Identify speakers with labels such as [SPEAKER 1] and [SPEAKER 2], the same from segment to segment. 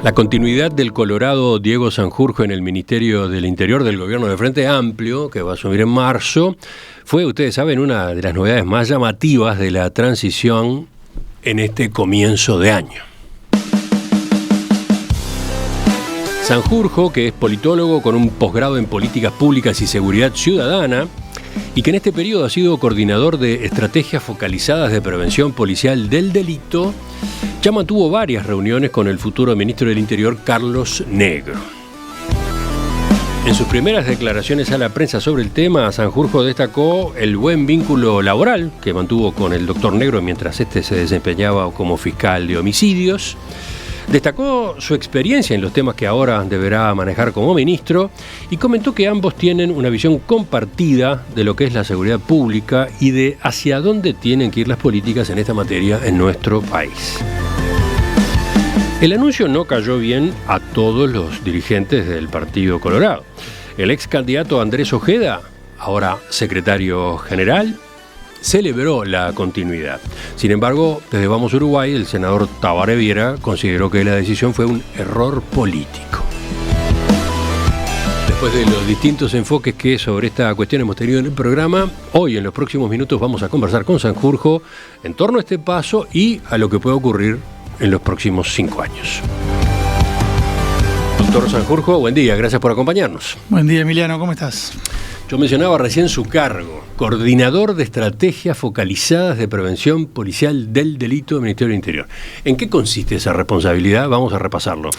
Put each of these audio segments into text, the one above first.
[SPEAKER 1] La continuidad del colorado Diego Sanjurjo en el Ministerio del Interior del gobierno de Frente Amplio, que va a asumir en marzo, fue, ustedes saben, una de las novedades más llamativas de la transición en este comienzo de año. Sanjurjo, que es politólogo con un posgrado en Políticas Públicas y Seguridad Ciudadana, y que en este periodo ha sido coordinador de estrategias focalizadas de prevención policial del delito, ya mantuvo varias reuniones con el futuro ministro del Interior, Carlos Negro. En sus primeras declaraciones a la prensa sobre el tema, Sanjurjo destacó el buen vínculo laboral que mantuvo con el doctor Negro mientras este se desempeñaba como fiscal de homicidios. Destacó su experiencia en los temas que ahora deberá manejar como ministro y comentó que ambos tienen una visión compartida de lo que es la seguridad pública y de hacia dónde tienen que ir las políticas en esta materia en nuestro país. El anuncio no cayó bien a todos los dirigentes del Partido Colorado. El ex candidato Andrés Ojeda, ahora secretario general, celebró la continuidad. Sin embargo, desde Vamos Uruguay, el senador Tabaré Viera consideró que la decisión fue un error político. Después de los distintos enfoques que sobre esta cuestión hemos tenido en el programa, hoy en los próximos minutos vamos a conversar con Sanjurjo en torno a este paso y a lo que puede ocurrir en los próximos 5 años. Doctor Sanjurjo, buen día, gracias por acompañarnos.
[SPEAKER 2] Buen día, Emiliano, ¿cómo estás?
[SPEAKER 1] Yo mencionaba recién su cargo, coordinador de estrategias focalizadas de prevención policial del delito del Ministerio del Interior. ¿En qué consiste esa responsabilidad? Vamos a repasarlo.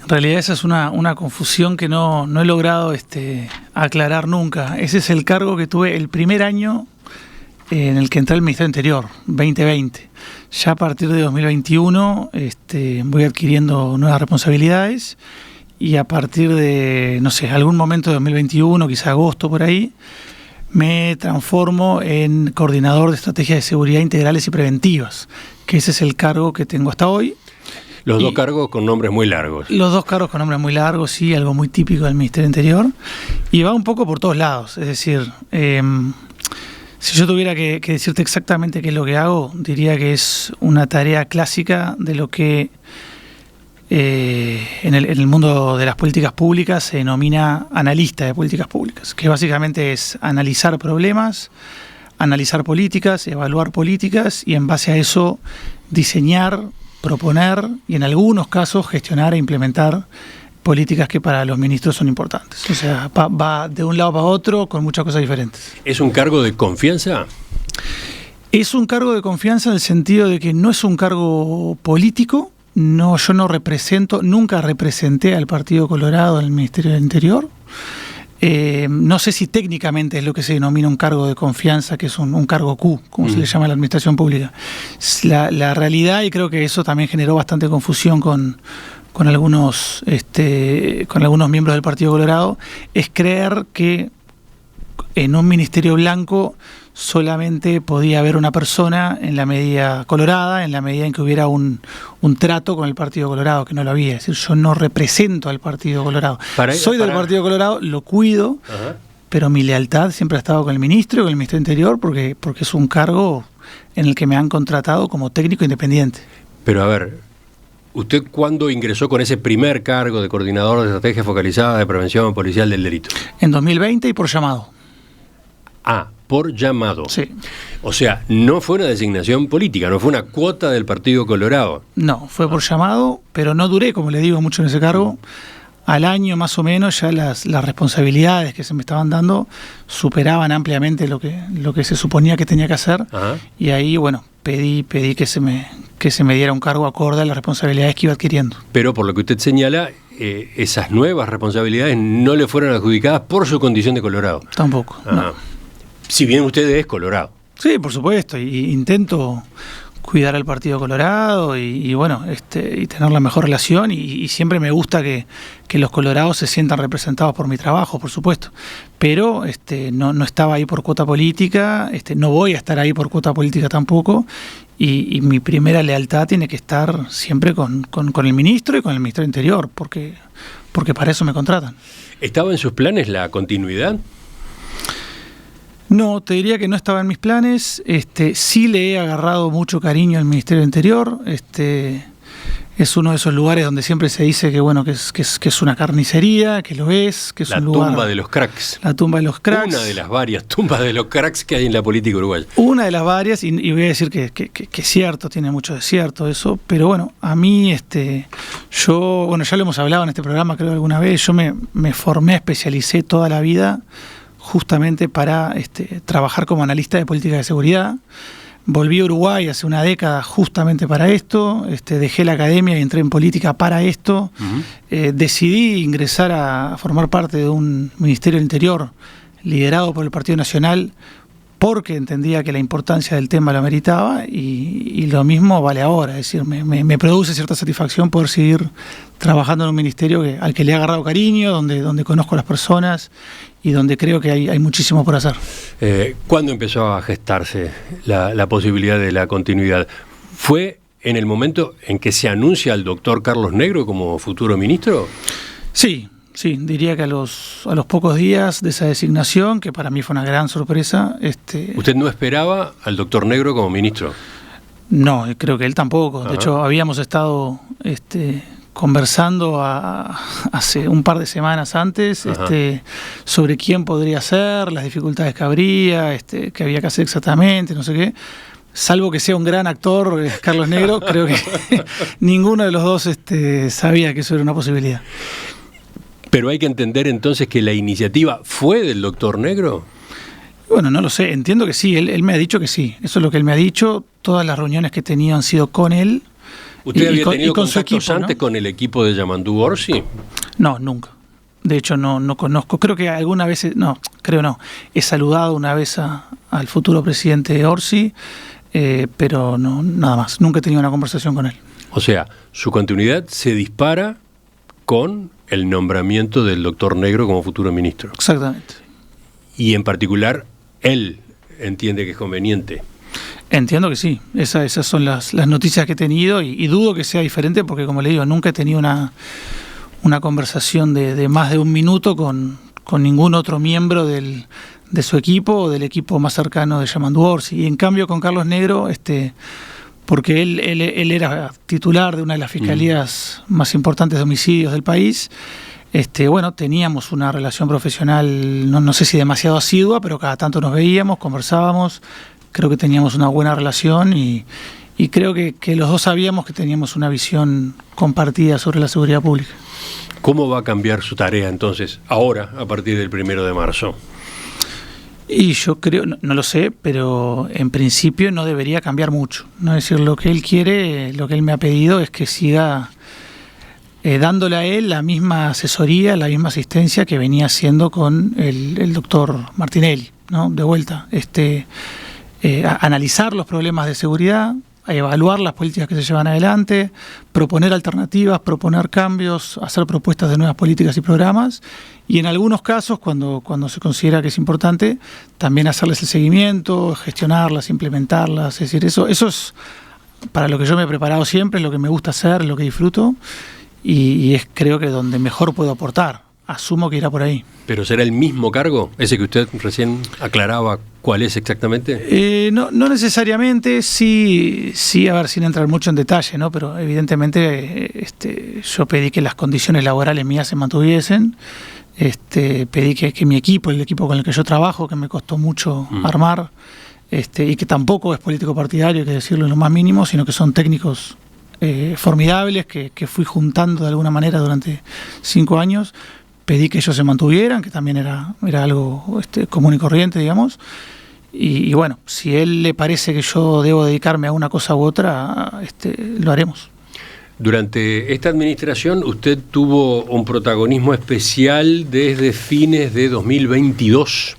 [SPEAKER 2] En realidad esa es una confusión que no he logrado aclarar nunca. Ese es el cargo que tuve el primer año en el que entré al Ministerio del Interior, 2020. Ya a partir de 2021 voy adquiriendo nuevas responsabilidades. Y a partir de, algún momento de 2021, quizá agosto por ahí, me transformo en coordinador de estrategias de seguridad integrales y preventivas, que ese es el cargo que tengo hasta hoy.
[SPEAKER 1] Los dos cargos con nombres muy largos.
[SPEAKER 2] Los dos cargos con nombres muy largos, sí, algo muy típico del Ministerio del Interior. Y va un poco por todos lados, es decir, si yo tuviera que decirte exactamente qué es lo que hago, diría que es una tarea clásica de lo que en el mundo de las políticas públicas se denomina analista de políticas públicas, que básicamente es analizar problemas, analizar políticas, evaluar políticas y en base a eso diseñar, proponer y en algunos casos gestionar e implementar políticas que para los ministros son importantes. O sea, va de un lado para otro con muchas cosas diferentes.
[SPEAKER 1] ¿Es un cargo de confianza?
[SPEAKER 2] Es un cargo de confianza en el sentido de que no es un cargo político. No, yo nunca representé al Partido Colorado en el Ministerio del Interior. No sé si técnicamente es lo que se denomina un cargo de confianza, que es un cargo Q, como se le llama a la administración pública. La realidad, y creo que eso también generó bastante confusión con algunos miembros del Partido Colorado, es creer que en un ministerio blanco solamente podía haber una persona en la medida colorada, en la medida en que hubiera un trato con el Partido Colorado, que no lo había. Es decir, yo no represento al Partido Colorado. Soy del Partido Colorado, lo cuido, pero mi lealtad siempre ha estado con el ministro y con el Ministerio del Interior porque es un cargo en el que me han contratado como técnico independiente.
[SPEAKER 1] Pero a ver, ¿usted cuándo ingresó con ese primer cargo de coordinador de estrategia focalizada de prevención policial del delito?
[SPEAKER 2] En 2020 y por llamado.
[SPEAKER 1] Ah, por llamado.
[SPEAKER 2] Sí.
[SPEAKER 1] O sea, no fue una designación política, no fue una cuota del Partido Colorado.
[SPEAKER 2] No, fue por llamado, pero no duré, como le digo, mucho en ese cargo. Al año más o menos ya las responsabilidades que se me estaban dando superaban ampliamente lo que se suponía que tenía que hacer. Ajá. Y ahí, pedí que se me diera un cargo acorde a las responsabilidades que iba adquiriendo.
[SPEAKER 1] Pero por lo que usted señala, esas nuevas responsabilidades no le fueron adjudicadas por su condición de Colorado.
[SPEAKER 2] Tampoco. No.
[SPEAKER 1] Si bien usted es Colorado.
[SPEAKER 2] Sí, por supuesto, y intento cuidar al Partido Colorado y tener la mejor relación y siempre me gusta que los colorados se sientan representados por mi trabajo, por supuesto, pero no estaba ahí por cuota política, no voy a estar ahí por cuota política tampoco y mi primera lealtad tiene que estar siempre con el ministro y con el Ministerio del Interior porque para eso me contratan.
[SPEAKER 1] ¿Estaba en sus planes la continuidad?
[SPEAKER 2] No, te diría que no estaba en mis planes. Sí le he agarrado mucho cariño al Ministerio del Interior. Es uno de esos lugares donde siempre se dice que bueno, que es una carnicería, que lo es, que es un lugar.
[SPEAKER 1] La tumba de los cracks.
[SPEAKER 2] La tumba de los cracks.
[SPEAKER 1] Una de las varias tumbas de los cracks que hay en la política uruguaya.
[SPEAKER 2] Una de las varias, y voy a decir que es cierto, tiene mucho de cierto eso, pero bueno, a mí, yo, bueno, ya lo hemos hablado en este programa, creo alguna vez, yo me formé, especialicé toda la vida justamente para trabajar como analista de política de seguridad. Volví a Uruguay hace una década justamente para esto, dejé la academia y entré en política para esto. Uh-huh. Decidí ingresar a formar parte de un Ministerio del Interior liderado por el Partido Nacional porque entendía que la importancia del tema lo ameritaba y lo mismo vale ahora, es decir, me produce cierta satisfacción poder seguir trabajando en un ministerio al que le he agarrado cariño, donde conozco a las personas y donde creo que hay muchísimo por hacer.
[SPEAKER 1] ¿Cuándo empezó a gestarse la posibilidad de la continuidad? ¿Fue en el momento en que se anuncia al doctor Carlos Negro como futuro ministro?
[SPEAKER 2] Sí, diría que a los pocos días de esa designación, que para mí fue una gran sorpresa.
[SPEAKER 1] ¿Usted no esperaba al doctor Negro como ministro?
[SPEAKER 2] No, creo que él tampoco. Ajá. De hecho, habíamos estado conversando hace un par de semanas antes sobre quién podría ser, las dificultades que habría, que había que hacer exactamente, no sé qué. Salvo que sea un gran actor, Carlos Negro, creo que ninguno de los dos sabía que eso era una posibilidad.
[SPEAKER 1] Pero hay que entender entonces que la iniciativa fue del doctor Negro.
[SPEAKER 2] Bueno, no lo sé, entiendo que sí, él me ha dicho que sí, eso es lo que él me ha dicho, todas las reuniones que he tenido han sido con él.
[SPEAKER 1] ¿Usted había tenido contactos antes, ¿no?, con el equipo de Yamandú Orsi?
[SPEAKER 2] No, nunca. De hecho, no conozco. Creo que alguna vez, he saludado una vez al futuro presidente Orsi, pero no, nada más. Nunca he tenido una conversación con él.
[SPEAKER 1] O sea, su continuidad se dispara con el nombramiento del doctor Negro como futuro ministro.
[SPEAKER 2] Exactamente.
[SPEAKER 1] Y en particular, él entiende que es conveniente.
[SPEAKER 2] Entiendo que sí. Esas son las noticias que he tenido y dudo que sea diferente porque, como le digo, nunca he tenido una conversación de más de un minuto con ningún otro miembro de su equipo o del equipo más cercano de Yamandú Orsi. Y en cambio con Carlos Negro, porque él era titular de una de las fiscalías más importantes de homicidios del país, teníamos una relación profesional, no sé si demasiado asidua, pero cada tanto nos veíamos, conversábamos, creo que teníamos una buena relación y creo que los dos sabíamos que teníamos una visión compartida sobre la seguridad pública.
[SPEAKER 1] ¿Cómo va a cambiar su tarea entonces, ahora, a partir del 1 de marzo?
[SPEAKER 2] Y yo creo, no lo sé, pero en principio no debería cambiar mucho. No, es decir, lo que él quiere, lo que él me ha pedido es que siga dándole a él la misma asesoría, la misma asistencia que venía haciendo con el doctor Martinelli, ¿no? De vuelta, a analizar los problemas de seguridad, a evaluar las políticas que se llevan adelante, proponer alternativas, proponer cambios, hacer propuestas de nuevas políticas y programas, y en algunos casos, cuando se considera que es importante, también hacerles el seguimiento, gestionarlas, implementarlas. Es decir, eso es para lo que yo me he preparado siempre, es lo que me gusta hacer, es lo que disfruto, y es creo que donde mejor puedo aportar. Asumo que irá por ahí.
[SPEAKER 1] ¿Pero será el mismo cargo? ¿Ese que usted recién aclaraba cuál es exactamente?
[SPEAKER 2] No necesariamente, sí, a ver, sin entrar mucho en detalle, ¿no? Pero evidentemente yo pedí que las condiciones laborales mías se mantuviesen, pedí que mi equipo, el equipo con el que yo trabajo, que me costó mucho armar, y que tampoco es político partidario, hay que decirlo en lo más mínimo, sino que son técnicos formidables que fui juntando de alguna manera durante 5 años. Pedí que ellos se mantuvieran, que también era algo común y corriente, digamos. Y bueno, si a él le parece que yo debo dedicarme a una cosa u otra, lo haremos.
[SPEAKER 1] Durante esta administración usted tuvo un protagonismo especial desde fines de 2022,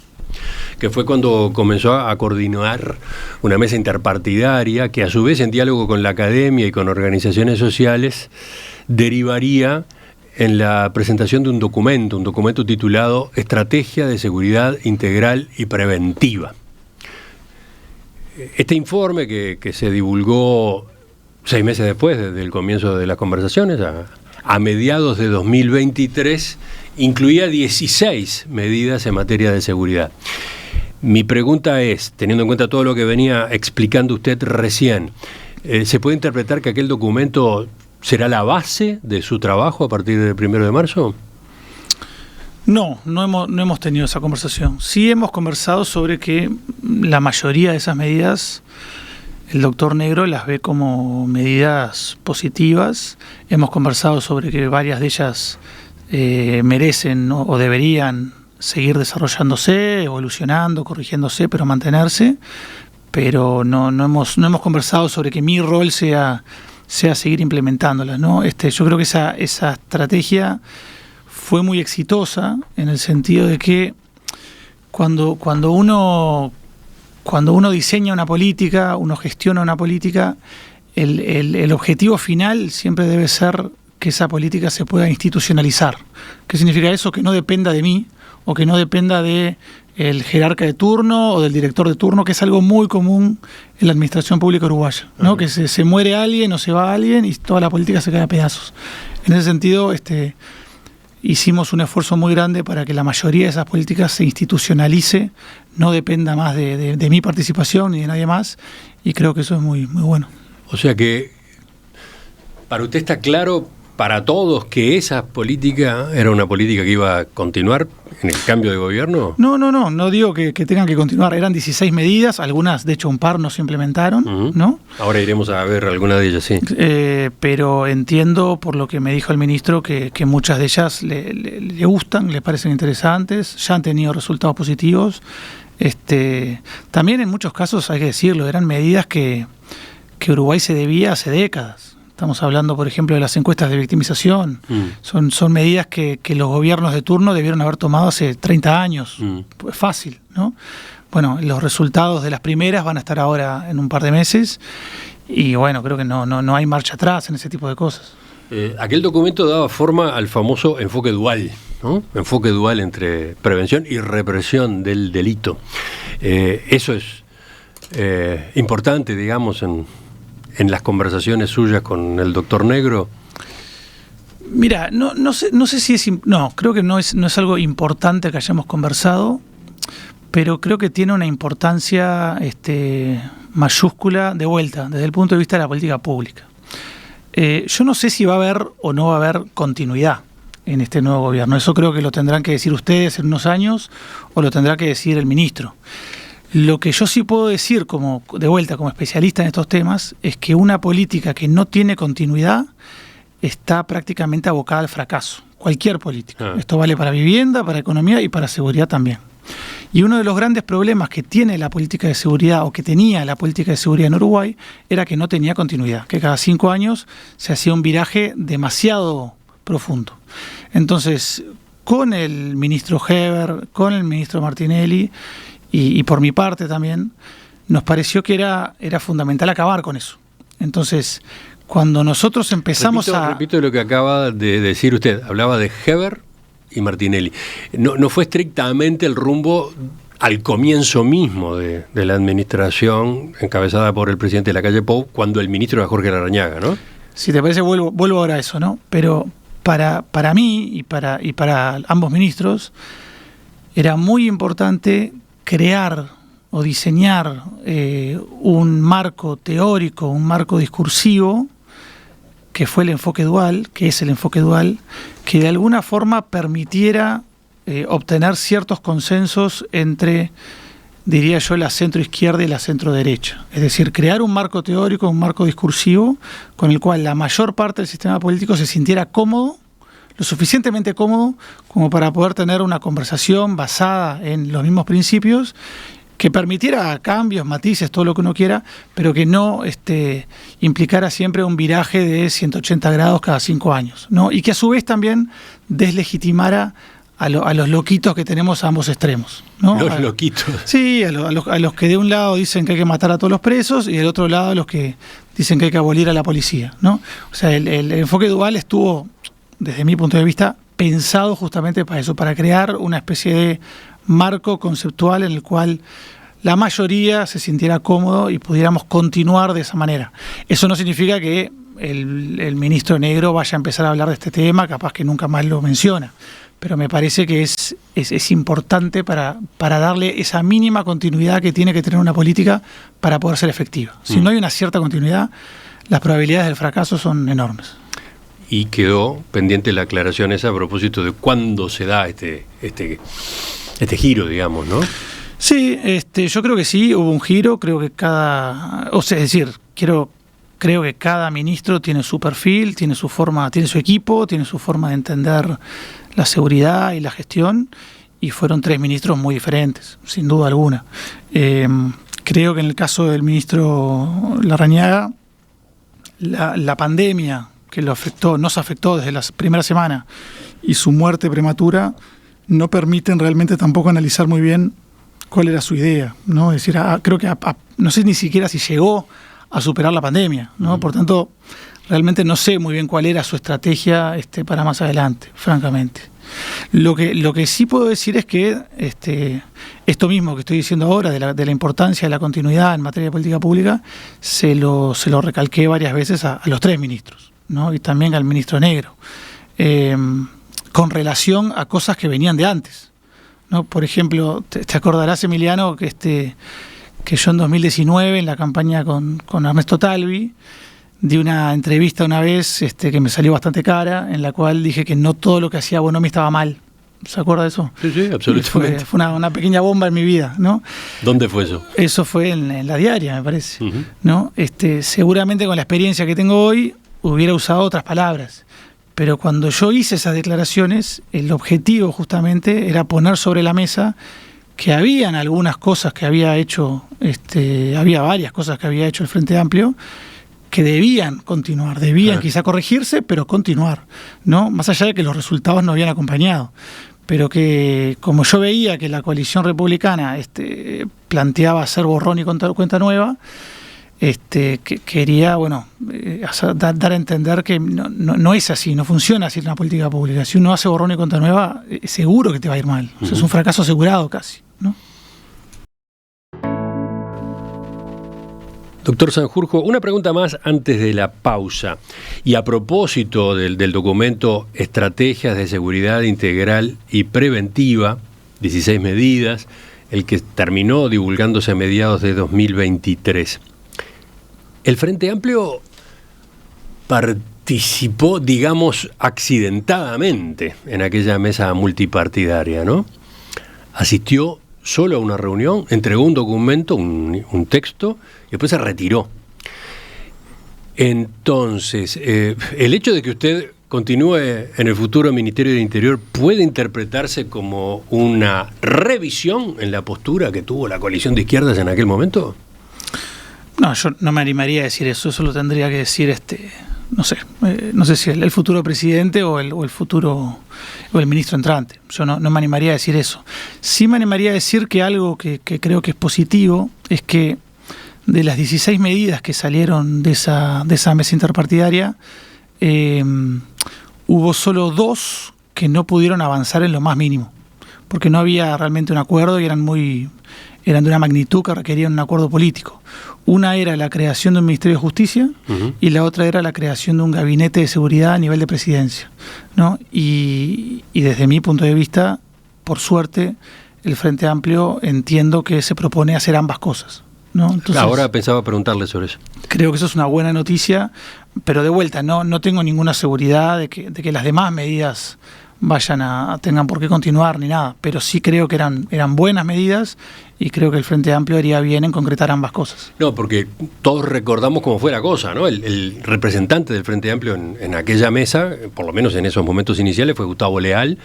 [SPEAKER 1] que fue cuando comenzó a coordinar una mesa interpartidaria que a su vez, en diálogo con la academia y con organizaciones sociales, derivaría en la presentación de un documento titulado Estrategia de Seguridad Integral y Preventiva. Este informe que se divulgó 6 meses después del comienzo de las conversaciones, a mediados de 2023, incluía 16 medidas en materia de seguridad. Mi pregunta es, teniendo en cuenta todo lo que venía explicando usted recién, ¿se puede interpretar que aquel documento será la base de su trabajo a partir del 1 de marzo?
[SPEAKER 2] No hemos tenido esa conversación. Sí hemos conversado sobre que la mayoría de esas medidas el doctor Negro las ve como medidas positivas. Hemos conversado sobre que varias de ellas merecen, ¿no?, o deberían seguir desarrollándose, evolucionando, corrigiéndose, pero mantenerse. Pero no hemos conversado sobre que mi rol sea seguir implementándolas, ¿no? Yo creo que esa estrategia fue muy exitosa en el sentido de que cuando uno diseña una política, uno gestiona una política, el objetivo final siempre debe ser que esa política se pueda institucionalizar. ¿Qué significa eso? Que no dependa de mí o que no dependa de el jerarca de turno o del director de turno, que es algo muy común en la administración pública uruguaya, ¿no? Uh-huh. Que se muere alguien o se va alguien y toda la política se cae a pedazos. En ese sentido, hicimos un esfuerzo muy grande para que la mayoría de esas políticas se institucionalice, no dependa más de mi participación ni de nadie más, y creo que eso es muy, muy bueno.
[SPEAKER 1] O sea que para usted está claro, para todos, que esa política era una política que iba a continuar en el cambio de gobierno.
[SPEAKER 2] No digo que tengan que continuar. Eran 16 medidas, algunas, de hecho un par no se implementaron, uh-huh, ¿no?
[SPEAKER 1] Ahora iremos a ver algunas de ellas, sí.
[SPEAKER 2] Pero entiendo, por lo que me dijo el ministro, que muchas de ellas le gustan, le parecen interesantes, ya han tenido resultados positivos. También en muchos casos, hay que decirlo, eran medidas que Uruguay se debía hace décadas. Estamos hablando, por ejemplo, de las encuestas de victimización. Son medidas que los gobiernos de turno debieron haber tomado hace 30 años. Pues fácil, ¿no? Bueno, los resultados de las primeras van a estar ahora en un par de meses y bueno, creo que no hay marcha atrás en ese tipo de cosas.
[SPEAKER 1] Aquel documento daba forma al famoso enfoque dual, ¿no? Enfoque dual entre prevención y represión del delito. Eso es importante, digamos, en las conversaciones suyas con el doctor Negro.
[SPEAKER 2] Mira, no sé si es... No, creo que no es algo importante que hayamos conversado, pero creo que tiene una importancia mayúscula de vuelta, desde el punto de vista de la política pública. Yo no sé si va a haber o no va a haber continuidad en este nuevo gobierno. Eso creo que lo tendrán que decir ustedes en unos años o lo tendrá que decir el ministro. Lo que yo sí puedo decir, como especialista en estos temas, es que una política que no tiene continuidad está prácticamente abocada al fracaso. Cualquier política. Esto vale para vivienda, para economía y para seguridad también. Y uno de los grandes problemas que tiene la política de seguridad, o que tenía la política de seguridad en Uruguay, era que no tenía continuidad, que cada 5 años se hacía un viraje demasiado profundo. Entonces, con el ministro Heber, con el ministro Martinelli, y por mi parte también, nos pareció que era fundamental acabar con eso. Entonces, cuando nosotros empezamos
[SPEAKER 1] Repito lo que acaba de decir usted, hablaba de Heber y Martinelli. No fue estrictamente el rumbo al comienzo mismo de la administración encabezada por el presidente de la calle Pou, cuando el ministro era Jorge Larrañaga, ¿no?
[SPEAKER 2] Si te parece, vuelvo ahora a eso, ¿no? Pero para mí y para ambos ministros era muy importante crear o diseñar un marco teórico, un marco discursivo, que es el enfoque dual, que de alguna forma permitiera obtener ciertos consensos entre, diría yo, la centroizquierda y la centroderecha. Es decir, crear un marco teórico, un marco discursivo, con el cual la mayor parte del sistema político se sintiera cómodo, lo suficientemente cómodo como para poder tener una conversación basada en los mismos principios, que permitiera cambios, matices, todo lo que uno quiera, pero que no implicara siempre un viraje de 180 grados cada 5 años, ¿no? Y que a su vez también deslegitimara a los loquitos que tenemos a ambos extremos, ¿no?
[SPEAKER 1] Los loquitos.
[SPEAKER 2] Sí, a los que de un lado dicen que hay que matar a todos los presos y del otro lado a los que dicen que hay que abolir a la policía, ¿no? O sea, el enfoque dual estuvo, desde mi punto de vista, pensado justamente para eso, para crear una especie de marco conceptual en el cual la mayoría se sintiera cómodo y pudiéramos continuar de esa manera. Eso no significa que el ministro Negro vaya a empezar a hablar de este tema, capaz que nunca más lo menciona, pero me parece que es importante para darle esa mínima continuidad que tiene que tener una política para poder ser efectiva. Si no hay una cierta continuidad, las probabilidades del fracaso son enormes.
[SPEAKER 1] y quedó pendiente la aclaración esa a propósito de cuándo se da este giro, digamos, ¿no?
[SPEAKER 2] Sí, yo creo que sí, hubo un giro, creo que creo que cada ministro tiene su perfil, tiene su forma, tiene su equipo, tiene su forma de entender la seguridad y la gestión, y fueron 3 ministros muy diferentes, sin duda alguna. Creo que en el caso del ministro Larrañaga, la pandemia que nos afectó desde la primera semana, y su muerte prematura no permiten realmente tampoco analizar muy bien cuál era su idea, ¿no? Es decir, creo que no sé ni siquiera si llegó a superar la pandemia, ¿no? Por tanto, realmente no sé muy bien cuál era su estrategia para más adelante, francamente. Lo que sí puedo decir es que esto mismo que estoy diciendo ahora, de la importancia de la continuidad en materia de política pública, se lo recalqué varias veces a los 3 ministros, ¿no? Y también al ministro Negro, con relación a cosas que venían de antes, ¿no? Por ejemplo, te acordarás, Emiliano, que yo en 2019, en la campaña con Ernesto Talvi, di una entrevista una vez que me salió bastante cara, en la cual dije que no todo lo que hacía Bonomi estaba mal. ¿Se acuerda de eso?
[SPEAKER 1] Sí, absolutamente.
[SPEAKER 2] Fue una pequeña bomba en mi vida, ¿no?
[SPEAKER 1] ¿Dónde fue eso?
[SPEAKER 2] Eso fue en La Diaria, me parece.
[SPEAKER 1] Uh-huh.
[SPEAKER 2] ¿No? Seguramente con la experiencia que tengo hoy hubiera usado otras palabras. Pero cuando yo hice esas declaraciones, el objetivo justamente era poner sobre la mesa que habían algunas cosas que había hecho, había varias cosas que había hecho el Frente Amplio que debían continuar, quizá corregirse, pero continuar, ¿no? Más allá de que los resultados no habían acompañado. Pero que, como yo veía que la coalición republicana planteaba hacer borrón y cuenta nueva, que quería, dar a entender que no es así, no funciona así una política pública. Si uno hace borrón y cuenta nueva, seguro que te va a ir mal. O sea, es un fracaso asegurado casi, ¿no?
[SPEAKER 1] Doctor Sanjurjo, una pregunta más antes de la pausa. Y a propósito del documento Estrategias de Seguridad Integral y Preventiva, 16 medidas, el que terminó divulgándose a mediados de 2023. El Frente Amplio participó, digamos, accidentadamente en aquella mesa multipartidaria, ¿no? Asistió solo a una reunión, entregó un documento, un texto, y después se retiró. Entonces, el hecho de que usted continúe en el futuro Ministerio del Interior puede interpretarse como una revisión en la postura que tuvo la coalición de izquierdas en aquel momento.
[SPEAKER 2] No, yo no me animaría a decir eso lo tendría que decir no sé si el futuro presidente o el futuro o el ministro entrante. Yo no me animaría a decir eso. Sí me animaría a decir que algo que creo que es positivo es que de las 16 medidas que salieron de esa mesa interpartidaria, hubo solo 2 que no pudieron avanzar en lo más mínimo, porque no había realmente un acuerdo y eran de una magnitud que requerían un acuerdo político. Una era la creación de un Ministerio de Justicia, uh-huh, y la otra era la creación de un gabinete de seguridad a nivel de presidencia, ¿no? Y desde mi punto de vista, por suerte, el Frente Amplio entiendo que se propone hacer ambas cosas, ¿no? Entonces,
[SPEAKER 1] ahora pensaba preguntarle sobre eso.
[SPEAKER 2] Creo que eso es una buena noticia, pero de vuelta, no tengo ninguna seguridad de que las demás medidas tengan por qué continuar ni nada, pero sí creo que eran buenas medidas y creo que el Frente Amplio haría bien en concretar ambas cosas.
[SPEAKER 1] No, porque todos recordamos cómo fue la cosa, ¿no? El representante del Frente Amplio en aquella mesa, por lo menos en esos momentos iniciales, fue Gustavo Leal,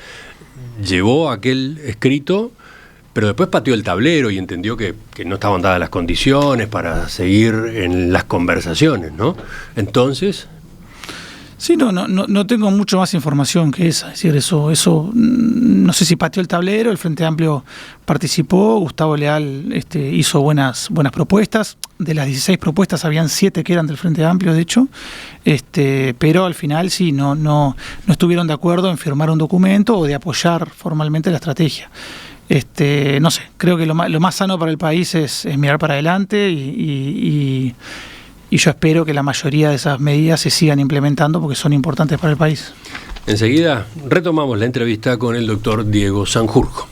[SPEAKER 1] llevó aquel escrito, pero después pateó el tablero y entendió que no estaban dadas las condiciones para seguir en las conversaciones, ¿no? Entonces...
[SPEAKER 2] Sí, no tengo mucho más información que esa. Es decir, eso no sé si pateó el tablero, el Frente Amplio participó, Gustavo Leal hizo buenas propuestas. De las 16 propuestas habían 7 que eran del Frente Amplio, de hecho, pero al final sí, no estuvieron de acuerdo en firmar un documento o de apoyar formalmente la estrategia. No sé, creo que lo más sano para el país es mirar para adelante y yo espero que la mayoría de esas medidas se sigan implementando porque son importantes para el país.
[SPEAKER 1] Enseguida retomamos la entrevista con el doctor Diego Sanjurjo.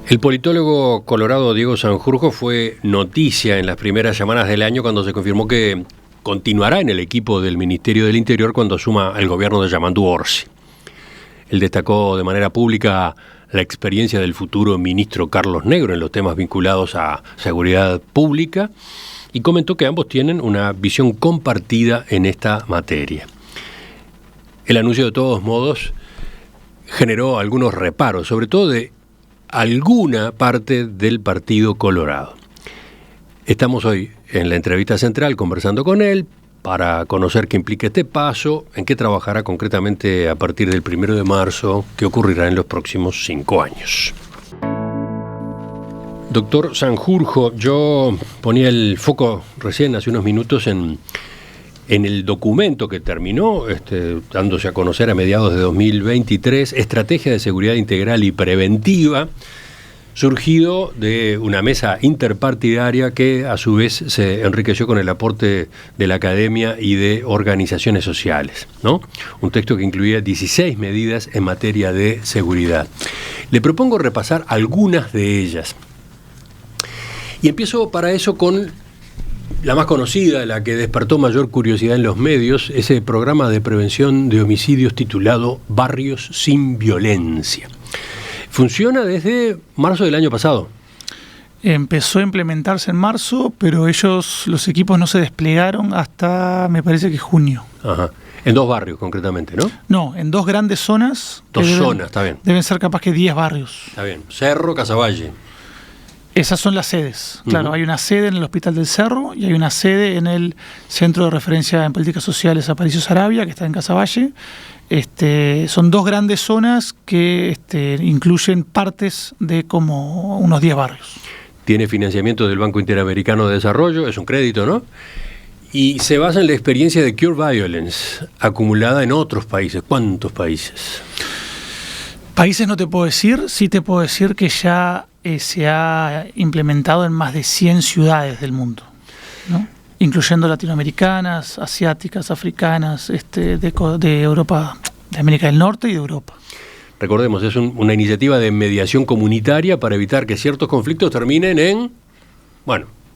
[SPEAKER 1] El politólogo colorado Diego Sanjurjo fue noticia en las primeras semanas del año cuando se confirmó que continuará en el equipo del Ministerio del Interior cuando asuma el gobierno de Yamandu Orsi. Él destacó de manera pública la experiencia del futuro ministro Carlos Negro en los temas vinculados a seguridad pública y comentó que ambos tienen una visión compartida en esta materia. El anuncio, de todos modos, generó algunos reparos, sobre todo de alguna parte del Partido Colorado. Estamos hoy en la entrevista central conversando con él para conocer qué implica este paso, en qué trabajará concretamente a partir del 1 de marzo, qué ocurrirá en los próximos 5 años. Doctor Sanjurjo, yo ponía el foco recién hace unos minutos en el documento que terminó dándose a conocer a mediados de 2023, Estrategia de Seguridad Integral y Preventiva, surgido de una mesa interpartidaria que a su vez se enriqueció con el aporte de la academia y de organizaciones sociales, ¿no? Un texto que incluía 16 medidas en materia de seguridad. Le propongo repasar algunas de ellas. Y empiezo para eso con la más conocida, la que despertó mayor curiosidad en los medios, ese programa de prevención de homicidios titulado Barrios sin Violencia. Funciona desde marzo del año pasado.
[SPEAKER 2] Empezó a implementarse en marzo, pero los equipos no se desplegaron hasta, me parece que junio.
[SPEAKER 1] Ajá. En 2 barrios concretamente, ¿no?
[SPEAKER 2] No, en 2 grandes zonas.
[SPEAKER 1] 2 zonas, está bien.
[SPEAKER 2] Deben ser capaz que 10 barrios.
[SPEAKER 1] Está bien. Cerro, Casaballe.
[SPEAKER 2] Esas son las sedes. Claro, hay una sede en el Hospital del Cerro y hay una sede en el Centro de Referencia en Políticas Sociales Aparicio Saravia, que está en Casaballe. Son 2 grandes zonas que incluyen partes de como unos 10 barrios.
[SPEAKER 1] Tiene financiamiento del Banco Interamericano de Desarrollo, es un crédito, ¿no? Y se basa en la experiencia de Cure Violence, acumulada en otros países. ¿Cuántos países?
[SPEAKER 2] Países no te puedo decir, sí te puedo decir que ya se ha implementado en más de 100 ciudades del mundo, ¿no? Incluyendo latinoamericanas, asiáticas, africanas, de Europa, de América del Norte y de Europa.
[SPEAKER 1] Recordemos, es una iniciativa de mediación comunitaria para evitar que ciertos conflictos terminen en,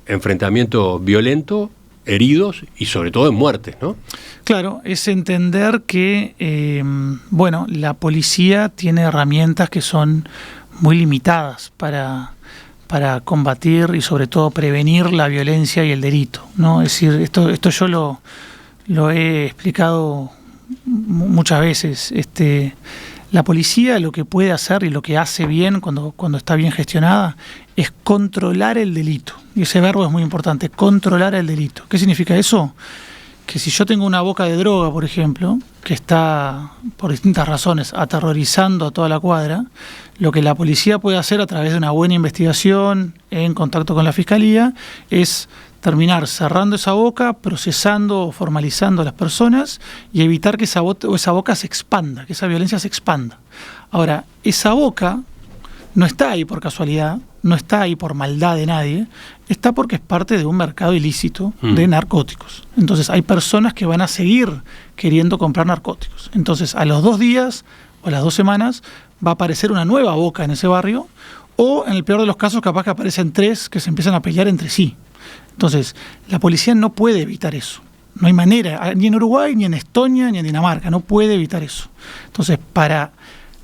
[SPEAKER 1] enfrentamiento violento, heridos y sobre todo en muertes, ¿no?
[SPEAKER 2] Claro, es entender que, la policía tiene herramientas que son muy limitadas para combatir y sobre todo prevenir la violencia y el delito, ¿no? Es decir, esto yo lo he explicado muchas veces. La policía lo que puede hacer y lo que hace bien cuando está bien gestionada es controlar el delito. Y ese verbo es muy importante, controlar el delito. ¿Qué significa eso? Que si yo tengo una boca de droga, por ejemplo, que está por distintas razones aterrorizando a toda la cuadra, lo que la policía puede hacer a través de una buena investigación en contacto con la fiscalía es terminar cerrando esa boca, procesando o formalizando a las personas y evitar que esa boca se expanda, que esa violencia se expanda. Ahora, esa boca no está ahí por casualidad, no está ahí por maldad de nadie, está porque es parte de un mercado ilícito de narcóticos. Entonces hay personas que van a seguir queriendo comprar narcóticos. Entonces a los 2 días o a las 2 semanas va a aparecer una nueva boca en ese barrio, o en el peor de los casos capaz que aparecen 3 que se empiezan a pelear entre sí. Entonces la policía no puede evitar eso. No hay manera, ni en Uruguay, ni en Estonia, ni en Dinamarca, no puede evitar eso. Entonces, para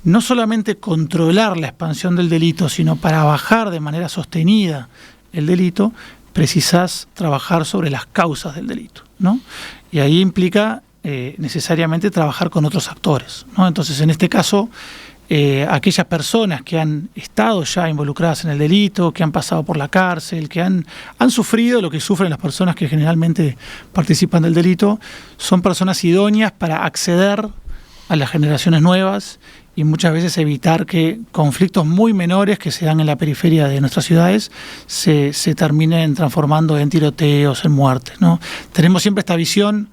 [SPEAKER 2] no solamente controlar la expansión del delito, sino para bajar de manera sostenida el delito, precisás trabajar sobre las causas del delito, ¿no? Y ahí implica necesariamente trabajar con otros actores, ¿no? Entonces, en este caso, aquellas personas que han estado ya involucradas en el delito, que han pasado por la cárcel, que han sufrido lo que sufren las personas que generalmente participan del delito, son personas idóneas para acceder a las generaciones nuevas y muchas veces evitar que conflictos muy menores que se dan en la periferia de nuestras ciudades se terminen transformando en tiroteos, en muertes, ¿no? Tenemos siempre esta visión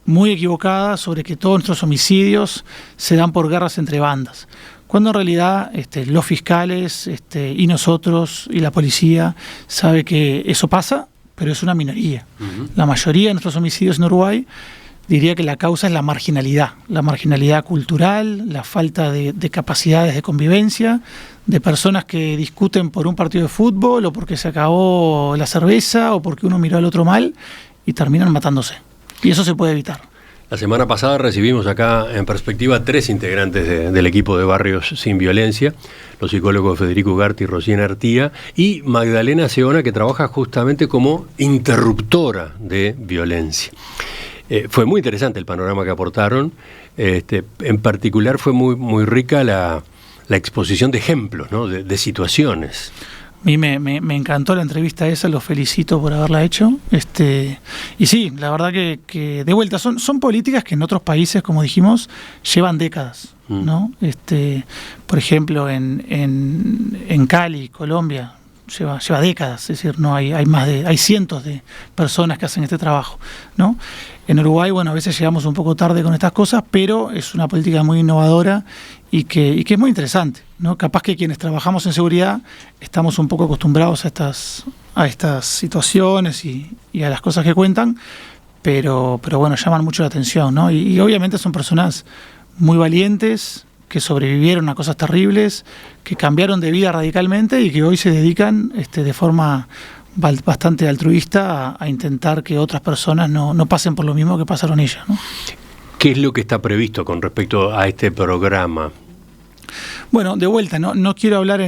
[SPEAKER 2] muy equivocada sobre que todos nuestros homicidios se dan por guerras entre bandas, cuando en realidad los fiscales y nosotros y la policía sabe que eso pasa, pero es una minoría. La mayoría de nuestros homicidios en Uruguay, diría que la causa es la marginalidad cultural, la falta de capacidades de convivencia, de personas que discuten por un partido de fútbol o porque se acabó la cerveza o porque uno miró al otro mal y terminan matándose. Y eso se puede evitar.
[SPEAKER 1] La semana pasada recibimos acá en Perspectiva 3 integrantes del equipo de Barrios Sin Violencia, los psicólogos Federico Ugarte y Rosina Artía, y Magdalena Seona, que trabaja justamente como interruptora de violencia. Fue muy interesante el panorama que aportaron. En particular fue muy rica la exposición de ejemplos, ¿no? de situaciones.
[SPEAKER 2] A mí me encantó la entrevista esa, los felicito por haberla hecho. Y sí, la verdad que de vuelta, son políticas que en otros países, como dijimos, llevan décadas, ¿no? Por ejemplo, en Cali, Colombia, lleva décadas, es decir, no hay cientos de personas que hacen este trabajo, ¿no? En Uruguay, bueno, a veces llegamos un poco tarde con estas cosas, pero es una política muy innovadora y que es muy interesante, ¿no? Capaz que quienes trabajamos en seguridad estamos un poco acostumbrados a estas situaciones y a las cosas que cuentan, pero bueno, llaman mucho la atención, ¿no? Y obviamente son personas muy valientes, que sobrevivieron a cosas terribles, que cambiaron de vida radicalmente y que hoy se dedican de forma bastante altruista a intentar que otras personas no pasen por lo mismo que pasaron ellas, ¿no?
[SPEAKER 1] ¿Qué es lo que está previsto con respecto a este programa?
[SPEAKER 2] Bueno, de vuelta, no quiero hablar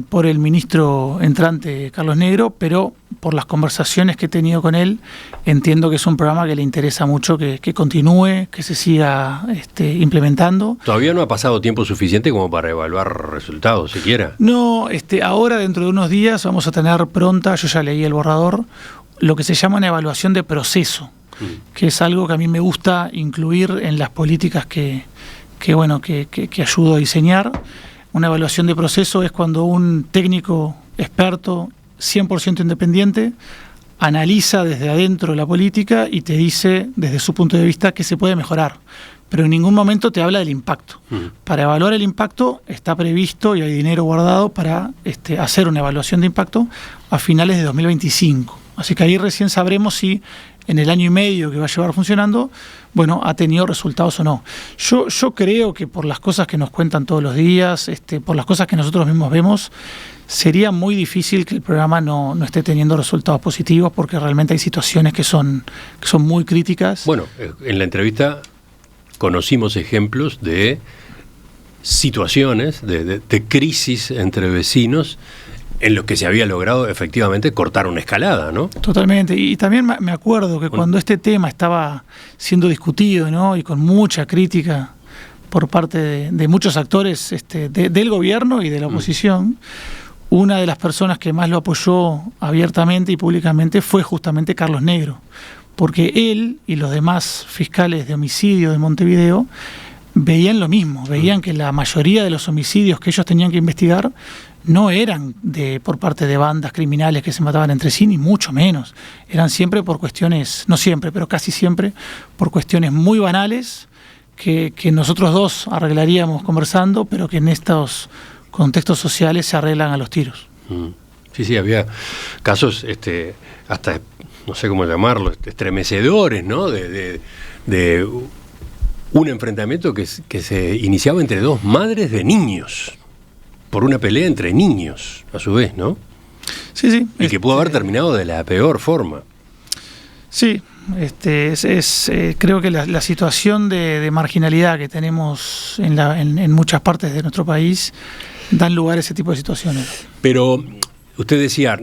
[SPEAKER 2] por el ministro entrante Carlos Negro, pero por las conversaciones que he tenido con él, entiendo que es un programa que le interesa mucho que continúe, que se siga implementando.
[SPEAKER 1] ¿Todavía no ha pasado tiempo suficiente como para evaluar resultados siquiera?
[SPEAKER 2] No, ahora dentro de unos días vamos a tener pronta, yo ya leí el borrador, lo que se llama una evaluación de proceso, que es algo que a mí me gusta incluir en las políticas que ayudo a diseñar. Una evaluación de proceso es cuando un técnico experto, 100% independiente, analiza desde adentro la política y te dice desde su punto de vista qué se puede mejorar, pero en ningún momento te habla del impacto. Para evaluar el impacto está previsto y hay dinero guardado para hacer una evaluación de impacto a finales de 2025. Así que ahí recién sabremos si en el año y medio que va a llevar funcionando, bueno, ha tenido resultados o no. Yo creo que por las cosas que nos cuentan todos los días, por las cosas que nosotros mismos vemos, sería muy difícil que el programa no esté teniendo resultados positivos, porque realmente hay situaciones que son muy críticas.
[SPEAKER 1] Bueno, en la entrevista conocimos ejemplos de situaciones, de crisis entre vecinos, en los que se había logrado efectivamente cortar una escalada, ¿no? Totalmente.
[SPEAKER 2] Y también me acuerdo que cuando este tema estaba siendo discutido, ¿no? Y con mucha crítica por parte de muchos actores del gobierno y de la oposición, una de las personas que más lo apoyó abiertamente y públicamente fue justamente Carlos Negro, porque él y los demás fiscales de homicidio de Montevideo veían lo mismo, veían que la mayoría de los homicidios que ellos tenían que investigar no eran por parte de bandas criminales que se mataban entre sí, ni mucho menos. Eran siempre por cuestiones, no siempre, pero casi siempre, por cuestiones muy banales que nosotros dos arreglaríamos conversando, pero que en estos contextos sociales se arreglan a los tiros.
[SPEAKER 1] Sí, había casos hasta, no sé cómo llamarlo, estremecedores, ¿no? De un enfrentamiento que se iniciaba entre dos madres de niños, por una pelea entre niños, a su vez, ¿no?
[SPEAKER 2] Sí.
[SPEAKER 1] Y que pudo haber terminado de la peor forma.
[SPEAKER 2] Sí, creo que la situación de marginalidad que tenemos en muchas partes de nuestro país dan lugar a ese tipo de situaciones.
[SPEAKER 1] Pero usted decía,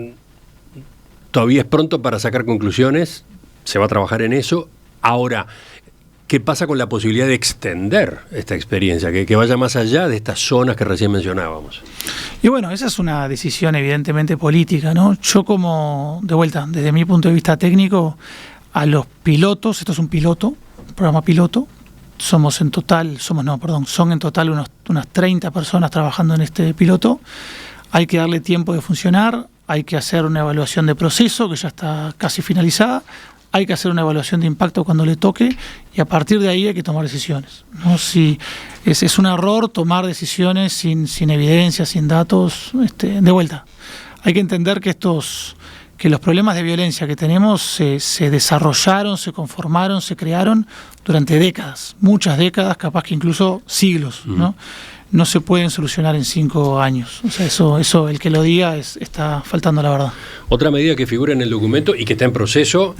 [SPEAKER 1] todavía es pronto para sacar conclusiones, se va a trabajar en eso. Ahora, ¿qué pasa con la posibilidad de extender esta experiencia, que vaya más allá de estas zonas que recién mencionábamos?
[SPEAKER 2] Y bueno, esa es una decisión evidentemente política, ¿no? Yo de vuelta, desde mi punto de vista técnico, a los pilotos, esto es un programa piloto, son en total unas 30 personas trabajando en este piloto. Hay que darle tiempo de funcionar, hay que hacer una evaluación de proceso que ya está casi finalizada, hay que hacer una evaluación de impacto cuando le toque y a partir de ahí hay que tomar decisiones, ¿no? Si es un error tomar decisiones sin evidencia, sin datos, de vuelta. Hay que entender que que los problemas de violencia que tenemos se desarrollaron, se conformaron, se crearon durante décadas, muchas décadas, capaz que incluso siglos, ¿no? No se pueden solucionar en 5 años. O sea, eso el que lo diga está faltando la verdad.
[SPEAKER 1] Otra medida que figura en el documento y que está en proceso,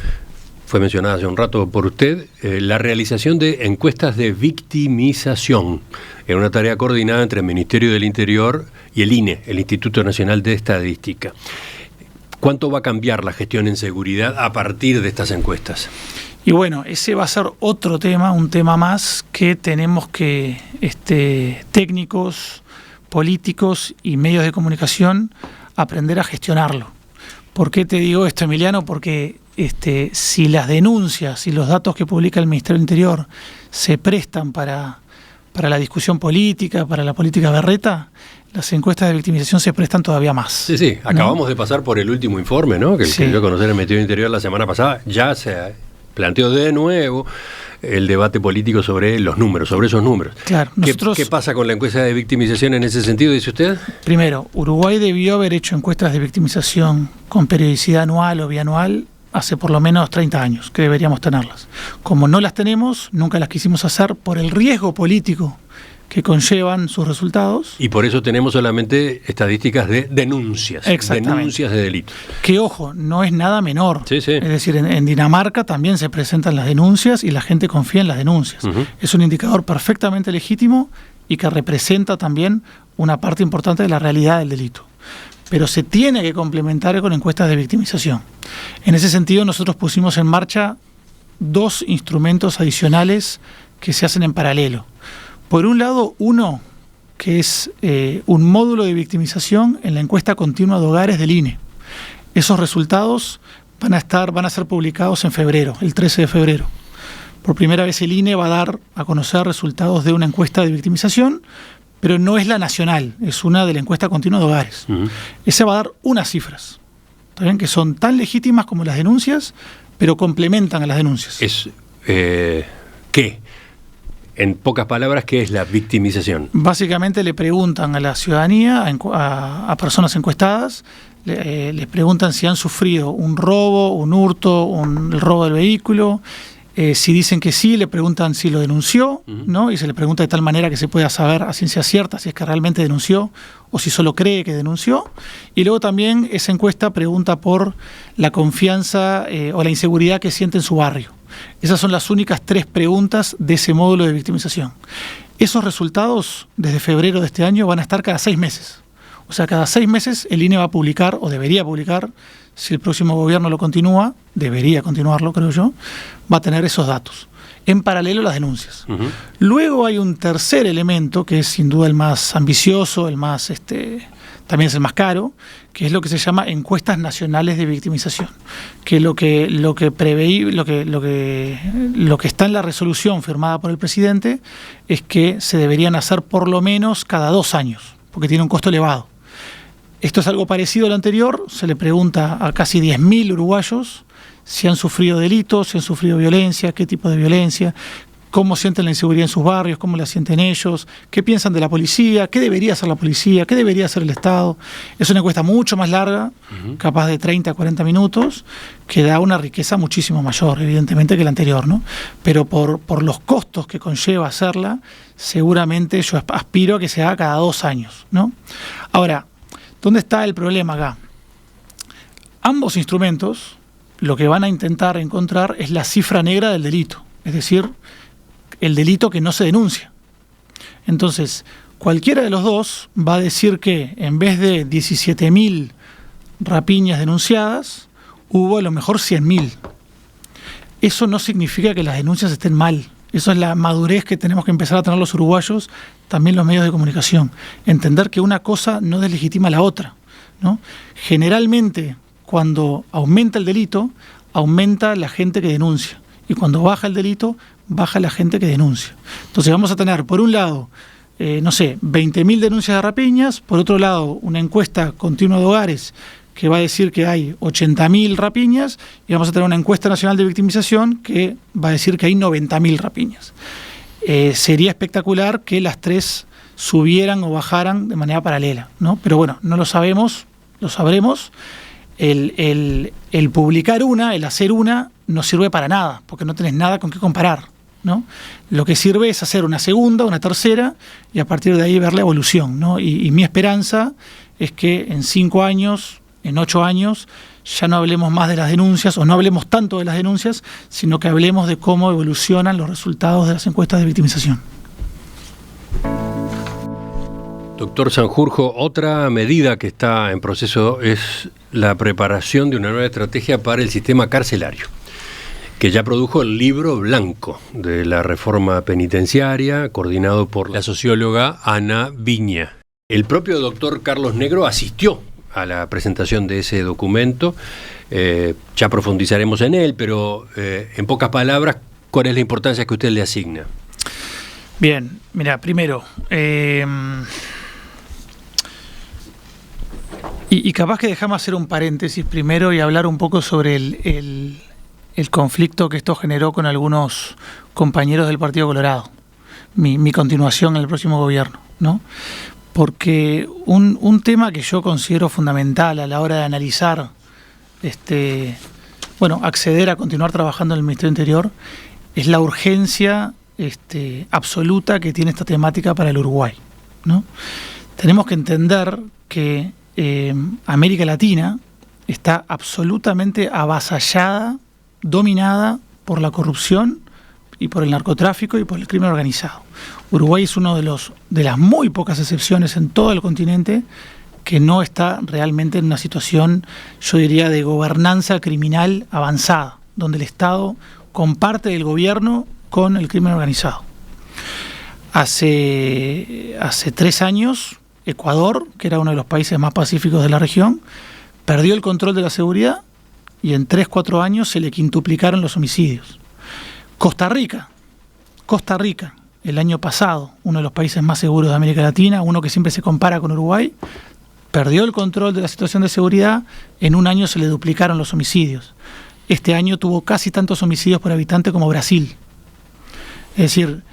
[SPEAKER 1] fue mencionada hace un rato por usted, la realización de encuestas de victimización, en una tarea coordinada entre el Ministerio del Interior y el INE, el Instituto Nacional de Estadística. ¿Cuánto va a cambiar la gestión en seguridad a partir de estas encuestas?
[SPEAKER 2] Y bueno, ese va a ser otro tema, un tema más que tenemos que técnicos, políticos y medios de comunicación aprender a gestionarlo. ¿Por qué te digo esto, Emiliano? Porque si las denuncias y los datos que publica el Ministerio del Interior se prestan para la discusión política, para la política berreta, las encuestas de victimización se prestan todavía más.
[SPEAKER 1] Sí, acabamos de pasar por el último informe, ¿no? Que dio a conocer el Ministerio del Interior la semana pasada. Ya se planteó de nuevo el debate político sobre los números, sobre esos números.
[SPEAKER 2] Claro,
[SPEAKER 1] ¿Qué pasa con la encuesta de victimización en ese sentido, dice usted?
[SPEAKER 2] Primero, Uruguay debió haber hecho encuestas de victimización con periodicidad anual o bianual hace por lo menos 30 años, que deberíamos tenerlas. Como no las tenemos, nunca las quisimos hacer por el riesgo político que conllevan sus resultados.
[SPEAKER 1] Y por eso tenemos solamente estadísticas de denuncias. Denuncias de delitos.
[SPEAKER 2] Que, ojo, no es nada menor.
[SPEAKER 1] Sí.
[SPEAKER 2] Es decir, en Dinamarca también se presentan las denuncias y la gente confía en las denuncias. Es un indicador perfectamente legítimo y que representa también una parte importante de la realidad del delito. Pero se tiene que complementar con encuestas de victimización. En ese sentido, nosotros pusimos en marcha 2 instrumentos adicionales que se hacen en paralelo. Por un lado, uno que es un módulo de victimización en la encuesta continua de hogares del INE. Esos resultados van a ser publicados en febrero, el 13 de febrero. Por primera vez el INE va a dar a conocer resultados de una encuesta de victimización, pero no es la nacional, es una de la encuesta continua de hogares. Ese va a dar unas cifras, ¿está bien? Que son tan legítimas como las denuncias, pero complementan a las denuncias.
[SPEAKER 1] ¿Qué? En pocas palabras, ¿qué es la victimización?
[SPEAKER 2] Básicamente le preguntan a la ciudadanía, a personas encuestadas, les preguntan si han sufrido un robo, un hurto, el robo del vehículo. Si dicen que sí, le preguntan si lo denunció, ¿no? Y se le pregunta de tal manera que se pueda saber a ciencia cierta si es que realmente denunció o si solo cree que denunció. Y luego también esa encuesta pregunta por la confianza o la inseguridad que siente en su barrio. Esas son las únicas 3 preguntas de ese módulo de victimización. Esos resultados, desde febrero de este año, van a estar cada 6 meses. O sea, cada 6 meses el INE va a publicar, o debería publicar, si el próximo gobierno lo continúa, debería continuarlo, creo yo, va a tener esos datos. En paralelo las denuncias. Luego hay un tercer elemento, que es sin duda el más ambicioso, el más también es el más caro, que es lo que se llama encuestas nacionales de victimización, que lo que está en la resolución firmada por el presidente es que se deberían hacer por lo menos cada 2 años, porque tiene un costo elevado. Esto es algo parecido a lo anterior, se le pregunta a casi 10.000 uruguayos si han sufrido delitos, si han sufrido violencia, qué tipo de violencia, cómo sienten la inseguridad en sus barrios, cómo la sienten ellos, qué piensan de la policía, qué debería hacer la policía, qué debería hacer el Estado. Es una encuesta mucho más larga, capaz de 30 a 40 minutos, que da una riqueza muchísimo mayor, evidentemente, que la anterior, ¿no? Pero por los costos que conlleva hacerla, seguramente yo aspiro a que se haga cada 2 años, ¿no? Ahora, ¿dónde está el problema acá? Ambos instrumentos lo que van a intentar encontrar es la cifra negra del delito, es decir, el delito que no se denuncia. Entonces, cualquiera de los dos va a decir que en vez de 17.000 rapiñas denunciadas, hubo a lo mejor 100.000. Eso no significa que las denuncias estén mal. Eso es la madurez que tenemos que empezar a tener los uruguayos, también los medios de comunicación. Entender que una cosa no deslegitima a la otra, ¿no? Generalmente, cuando aumenta el delito, aumenta la gente que denuncia. Y cuando baja el delito, baja la gente que denuncia. Entonces vamos a tener, por un lado, 20.000 denuncias de rapiñas, por otro lado, una encuesta continua de hogares que va a decir que hay 80.000 rapiñas, y vamos a tener una encuesta nacional de victimización que va a decir que hay 90.000 rapiñas. Sería espectacular que las 3 subieran o bajaran de manera paralela, ¿no? Pero bueno, no lo sabemos, lo sabremos. el publicar el hacer una, no sirve para nada, porque no tenés nada con qué comparar, ¿no? Lo que sirve es hacer una segunda, una tercera, y a partir de ahí ver la evolución, ¿no? Y mi esperanza es que en 5 años, en 8 años, ya no hablemos más de las denuncias, o no hablemos tanto de las denuncias, sino que hablemos de cómo evolucionan los resultados de las encuestas de victimización.
[SPEAKER 1] Doctor Sanjurjo, otra medida que está en proceso es la preparación de una nueva estrategia para el sistema carcelario, que ya produjo el libro blanco de la reforma penitenciaria, coordinado por la socióloga Ana Viña. El propio doctor Carlos Negro asistió a la presentación de ese documento. Ya profundizaremos en él, pero en pocas palabras, ¿cuál es la importancia que usted le asigna?
[SPEAKER 2] Bien, mira, primero, y capaz que dejamos hacer un paréntesis primero y hablar un poco sobre el conflicto que esto generó con algunos compañeros del Partido Colorado, mi continuación en el próximo gobierno, ¿no? Porque un tema que yo considero fundamental a la hora de analizar, acceder a continuar trabajando en el Ministerio del Interior, es la urgencia absoluta que tiene esta temática para el Uruguay, ¿no? Tenemos que entender que América Latina está absolutamente avasallada, dominada por la corrupción y por el narcotráfico y por el crimen organizado. Uruguay es uno de las muy pocas excepciones en todo el continente que no está realmente en una situación, yo diría, de gobernanza criminal avanzada, donde el Estado comparte el gobierno con el crimen organizado. Hace 3 años, Ecuador, que era uno de los países más pacíficos de la región, perdió el control de la seguridad y en 3-4 años se le quintuplicaron los homicidios. Costa Rica, el año pasado, uno de los países más seguros de América Latina, uno que siempre se compara con Uruguay, perdió el control de la situación de seguridad, en un año se le duplicaron los homicidios. Este año tuvo casi tantos homicidios por habitante como Brasil. Es decir,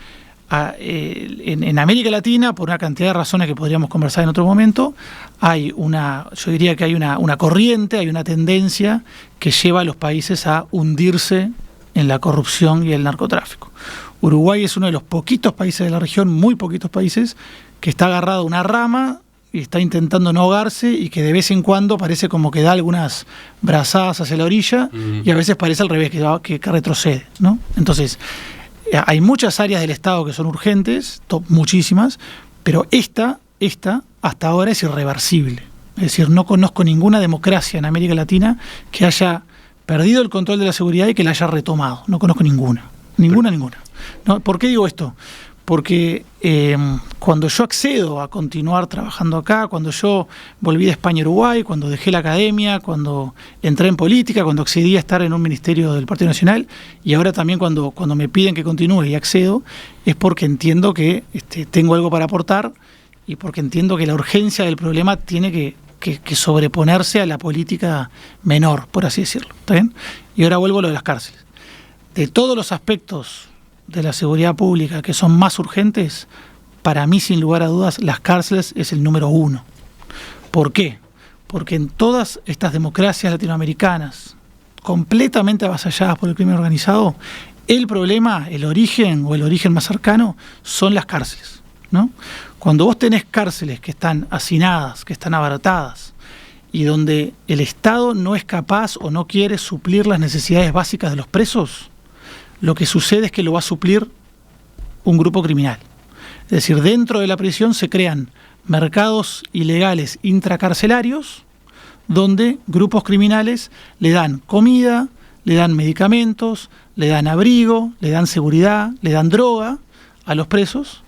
[SPEAKER 2] en América Latina, por una cantidad de razones que podríamos conversar en otro momento, yo diría que hay una corriente, hay una tendencia que lleva a los países a hundirse en la corrupción y el narcotráfico. Uruguay es uno de los poquitos países de la región, muy poquitos países, que está agarrado a una rama y está intentando no ahogarse y que de vez en cuando parece como que da algunas brazadas hacia la orilla y a veces parece al revés, que retrocede, ¿no? Entonces, hay muchas áreas del Estado que son urgentes, muchísimas, pero esta hasta ahora es irreversible. Es decir, no conozco ninguna democracia en América Latina que haya perdido el control de la seguridad y que la haya retomado. No conozco ninguna. ¿No? ¿Por qué digo esto? Porque cuando yo accedo a continuar trabajando acá, cuando yo volví de España a Uruguay, cuando dejé la academia, cuando entré en política, cuando accedí a estar en un ministerio del Partido Nacional y ahora también cuando me piden que continúe y accedo, es porque entiendo que tengo algo para aportar y porque entiendo que la urgencia del problema tiene que sobreponerse a la política menor, por así decirlo. ¿Está bien? Y ahora vuelvo a lo de las cárceles. De todos los aspectos de la seguridad pública que son más urgentes, para mí, sin lugar a dudas, las cárceles es el número 1. ¿Por qué? Porque en todas estas democracias latinoamericanas, completamente avasalladas por el crimen organizado, el problema, el origen más cercano, son las cárceles, ¿no? Cuando vos tenés cárceles que están hacinadas, que están abaratadas, y donde el Estado no es capaz o no quiere suplir las necesidades básicas de los presos, lo que sucede es que lo va a suplir un grupo criminal. Es decir, dentro de la prisión se crean mercados ilegales intracarcelarios donde grupos criminales le dan comida, le dan medicamentos, le dan abrigo, le dan seguridad, le dan droga a los presos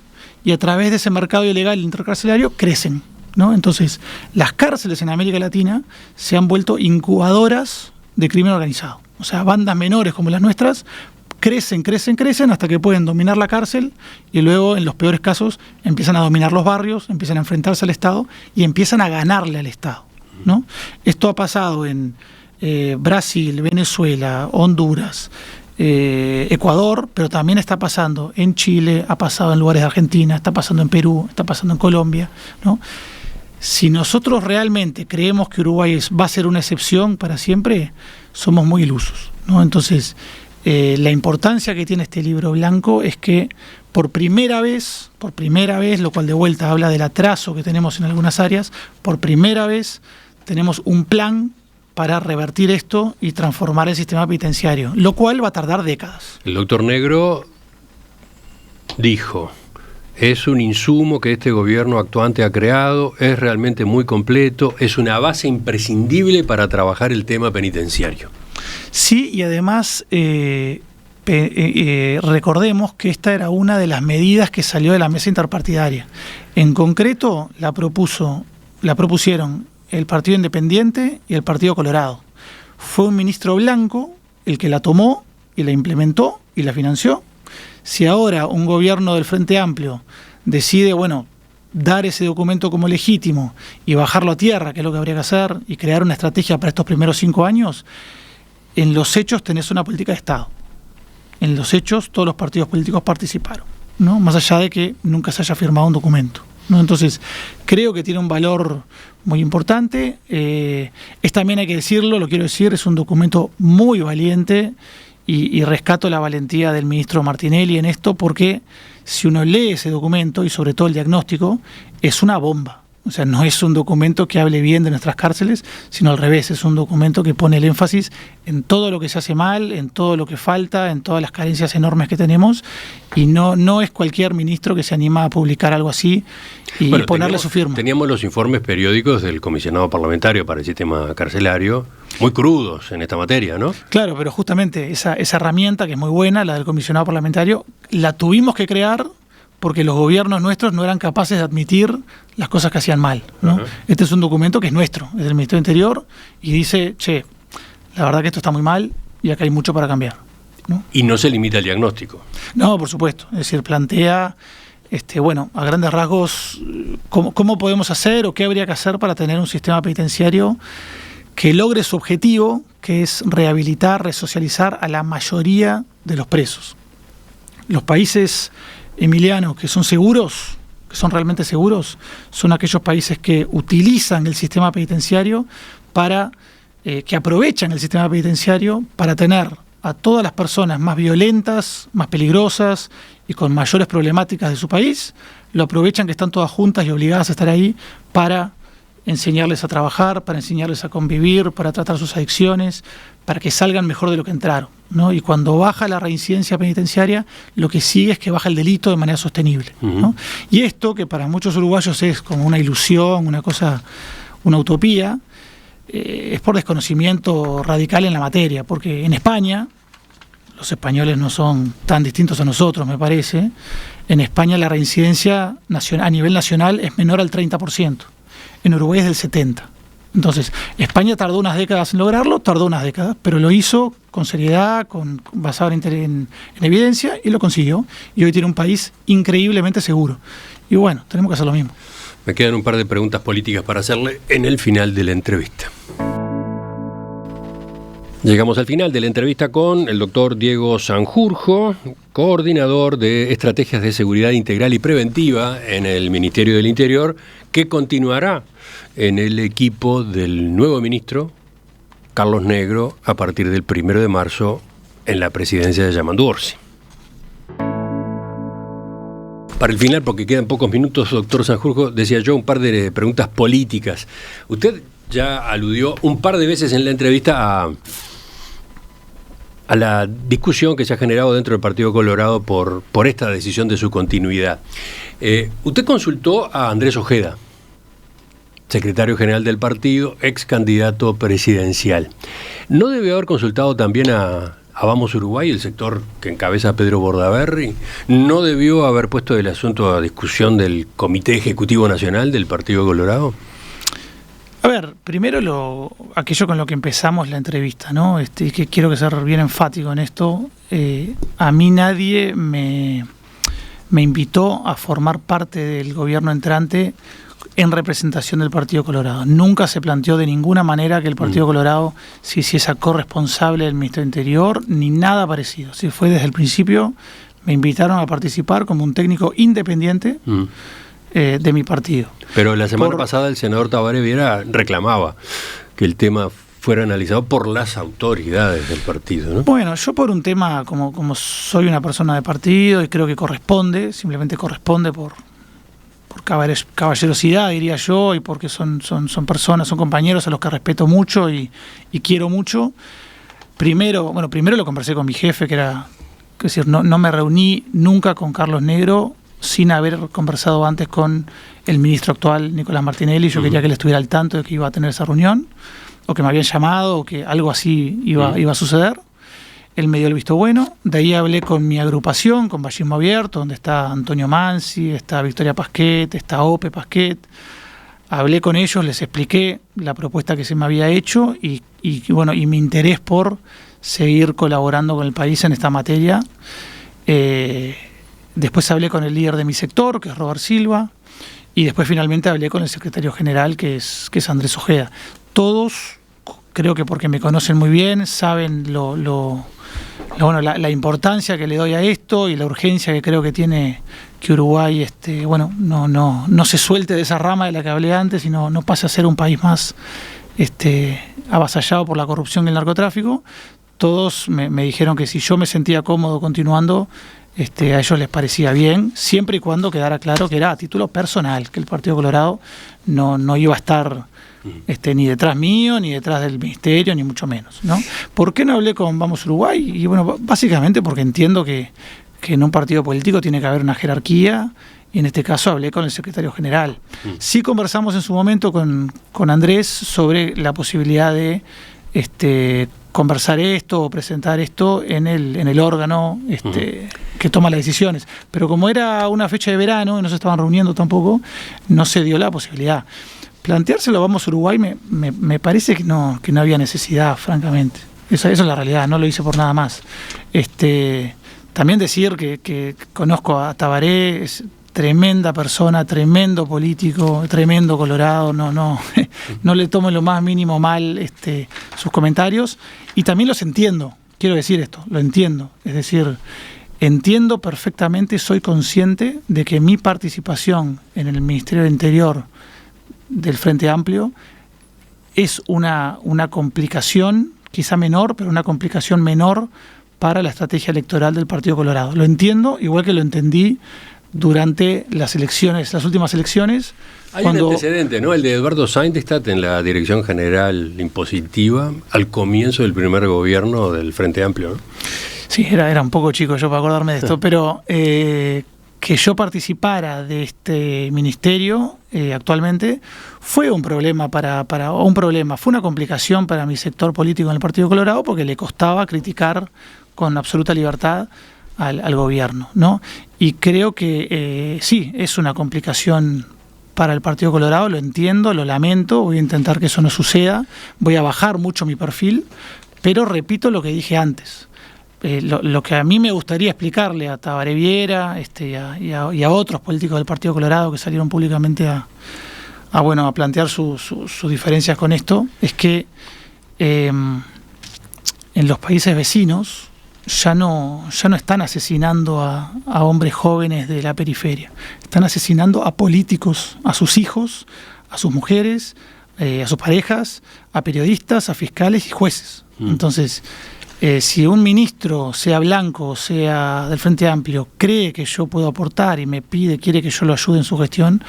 [SPEAKER 2] y a través de ese mercado ilegal intracarcelario crecen, ¿no? Entonces, las cárceles en América Latina se han vuelto incubadoras de crimen organizado. O sea, bandas menores como las nuestras crecen hasta que pueden dominar la cárcel y luego, en los peores casos, empiezan a dominar los barrios, empiezan a enfrentarse al Estado y empiezan a ganarle al Estado, ¿no? Esto ha pasado en Brasil, Venezuela, Honduras, Ecuador, pero también está pasando en Chile, ha pasado en lugares de Argentina, está pasando en Perú, está pasando en Colombia, ¿no? Si nosotros realmente creemos que Uruguay va a ser una excepción para siempre, somos muy ilusos, ¿no? Entonces, la importancia que tiene este libro blanco es que por primera vez, lo cual de vuelta habla del atraso que tenemos en algunas áreas, por primera vez tenemos un plan para revertir esto y transformar el sistema penitenciario, lo cual va a tardar décadas.
[SPEAKER 1] El doctor Negro dijo: es un insumo que este gobierno actuante ha creado, es realmente muy completo, es una base imprescindible para trabajar el tema penitenciario.
[SPEAKER 2] Sí, y además recordemos que esta era una de las medidas que salió de la mesa interpartidaria. En concreto la propusieron el Partido Independiente y el Partido Colorado. Fue un ministro blanco el que la tomó y la implementó y la financió. Si ahora un gobierno del Frente Amplio decide, dar ese documento como legítimo y bajarlo a tierra, que es lo que habría que hacer, y crear una estrategia para estos primeros 5 años, en los hechos tenés una política de Estado. En los hechos todos los partidos políticos participaron, ¿no? Más allá de que nunca se haya firmado un documento, ¿no? Entonces, creo que tiene un valor muy importante. Es también, hay que decirlo, lo quiero decir, es un documento muy valiente y rescato la valentía del ministro Martinelli en esto, porque si uno lee ese documento, y sobre todo el diagnóstico, es una bomba. O sea, no es un documento que hable bien de nuestras cárceles, sino al revés, es un documento que pone el énfasis en todo lo que se hace mal, en todo lo que falta, en todas las carencias enormes que tenemos, y no es cualquier ministro que se anima a publicar algo así y ponerle su firma.
[SPEAKER 1] Teníamos los informes periódicos del comisionado parlamentario para el sistema carcelario, muy crudos en esta materia, ¿no? Claro,
[SPEAKER 2] pero justamente esa herramienta, que es muy buena, la del comisionado parlamentario, la tuvimos que crear porque los gobiernos nuestros no eran capaces de admitir las cosas que hacían mal, ¿no? Uh-huh. Este es un documento que es nuestro, es del Ministerio del Interior, y dice, la verdad que esto está muy mal y acá hay mucho para cambiar, ¿no?
[SPEAKER 1] Y no se limita al diagnóstico.
[SPEAKER 2] No, por supuesto. Es decir, plantea, a grandes rasgos, cómo podemos hacer o qué habría que hacer para tener un sistema penitenciario que logre su objetivo, que es rehabilitar, resocializar a la mayoría de los presos. Los países, Emiliano, que son seguros, que son realmente seguros, son aquellos países que utilizan el sistema penitenciario que aprovechan el sistema penitenciario para tener a todas las personas más violentas, más peligrosas y con mayores problemáticas de su país, lo aprovechan, que están todas juntas y obligadas a estar ahí para enseñarles a trabajar, para enseñarles a convivir, para tratar sus adicciones, para que salgan mejor de lo que entraron, ¿no? Y cuando baja la reincidencia penitenciaria, lo que sigue es que baja el delito de manera sostenible, ¿no? Y esto, que para muchos uruguayos es como una ilusión, una utopía, es por desconocimiento radical en la materia, porque en España, los españoles no son tan distintos a nosotros, me parece, en España la reincidencia a nivel nacional es menor al 30%. En Uruguay es del 70%. Entonces, España tardó unas décadas en lograrlo, pero lo hizo con seriedad, basado en evidencia, y lo consiguió. Y hoy tiene un país increíblemente seguro. Y bueno, tenemos que hacer lo mismo.
[SPEAKER 1] Me quedan un par de preguntas políticas para hacerle en el final de la entrevista. Llegamos al final de la entrevista con el doctor Diego Sanjurjo, coordinador de Estrategias de Seguridad Integral y Preventiva en el Ministerio del Interior, que continuará en el equipo del nuevo ministro, Carlos Negro, a partir del 1 de marzo en la presidencia de Yamandu Orsi. Para el final, porque quedan pocos minutos, doctor Sanjurjo, decía yo un par de preguntas políticas. Usted ya aludió un par de veces en la entrevista a la discusión que se ha generado dentro del Partido Colorado por esta decisión de su continuidad. Usted consultó a Andrés Ojeda, secretario general del partido, ex candidato presidencial. ¿No debió haber consultado también a Vamos Uruguay, el sector que encabeza Pedro Bordaberry? ¿No debió haber puesto el asunto a discusión del Comité Ejecutivo Nacional del Partido Colorado?
[SPEAKER 2] A ver, primero aquello con lo que empezamos la entrevista, ¿no? Que quiero que sea bien enfático en esto. A mí nadie me invitó a formar parte del gobierno entrante en representación del Partido Colorado. Nunca se planteó de ninguna manera que el Partido Colorado se hiciese corresponsable del Ministerio del Interior, ni nada parecido. Si fue desde el principio, me invitaron a participar como un técnico independiente, de mi partido.
[SPEAKER 1] Pero la semana pasada el senador Tabaré Viera reclamaba que el tema fuera analizado por las autoridades del partido, ¿no?
[SPEAKER 2] Bueno, yo por un tema, como soy una persona de partido y creo que corresponde, simplemente corresponde por caballerosidad, diría yo, y porque son personas, son compañeros a los que respeto mucho y quiero mucho. Primero lo conversé con mi jefe, es decir, no me reuní nunca con Carlos Negro sin haber conversado antes con el ministro actual, Nicolás Martinelli. Yo quería que él estuviera al tanto de que iba a tener esa reunión, o que me habían llamado, o que algo así iba a suceder. Él me dio el visto bueno. De ahí hablé con mi agrupación, con Vallismo Abierto, donde está Antonio Mansi, está Victoria Pasquet, está Ope Pasquet. Hablé con ellos, les expliqué la propuesta que se me había hecho y mi interés por seguir colaborando con el país en esta materia. Después hablé con el líder de mi sector, que es Robert Silva, y después finalmente hablé con el secretario general, que es Andrés Ojeda. Todos, creo que porque me conocen muy bien, saben la importancia que le doy a esto y la urgencia que creo que tiene que Uruguay no se suelte de esa rama de la que hablé antes y no pase a ser un país más avasallado por la corrupción y el narcotráfico. Todos me dijeron que si yo me sentía cómodo continuando, a ellos les parecía bien, siempre y cuando quedara claro que era a título personal, que el Partido Colorado no iba a estar ni detrás mío, ni detrás del ministerio, ni mucho menos, ¿no? ¿Por qué no hablé con Vamos Uruguay? Y bueno, básicamente porque entiendo que en un partido político tiene que haber una jerarquía, y en este caso hablé con el secretario general. Sí conversamos en su momento con Andrés sobre la posibilidad de conversar esto o presentar esto en el órgano que toma las decisiones. Pero como era una fecha de verano y no se estaban reuniendo tampoco, no se dio la posibilidad. Planteárselo Vamos Uruguay me parece que no había necesidad, francamente. Esa es la realidad, no lo hice por nada más. También decir que conozco a Tabaré, es tremenda persona, tremendo político, tremendo colorado, no le tomo lo más mínimo mal sus comentarios, y también los entiendo, quiero decir esto, lo entiendo, es decir, entiendo perfectamente, soy consciente de que mi participación en el Ministerio del Interior del Frente Amplio es una complicación, quizá menor, pero una complicación menor para la estrategia electoral del Partido Colorado. Lo entiendo, igual que lo entendí durante las últimas elecciones.
[SPEAKER 1] Hay un antecedente, ¿no? El de Eduardo Sainz-Stad en la Dirección General Impositiva al comienzo del primer gobierno del Frente Amplio, ¿no?
[SPEAKER 2] Sí, era un poco chico yo para acordarme de esto, pero que yo participara de este ministerio actualmente fue un problema fue una complicación para mi sector político en el Partido Colorado, porque le costaba criticar con absoluta libertad al gobierno, ¿no? Y creo que sí, es una complicación para el Partido Colorado, lo entiendo, lo lamento, voy a intentar que eso no suceda, voy a bajar mucho mi perfil, pero repito lo que dije antes. Lo que a mí me gustaría explicarle a Tabaré Viera y a otros políticos del Partido Colorado que salieron públicamente a plantear sus diferencias con esto, es que en los países vecinos ya no están asesinando a hombres jóvenes de la periferia, están asesinando a políticos, a sus hijos, a sus mujeres, a sus parejas, a periodistas, a fiscales y jueces. Entonces, si un ministro, sea blanco o sea del Frente Amplio, cree que yo puedo aportar y quiere que yo lo ayude en su gestión,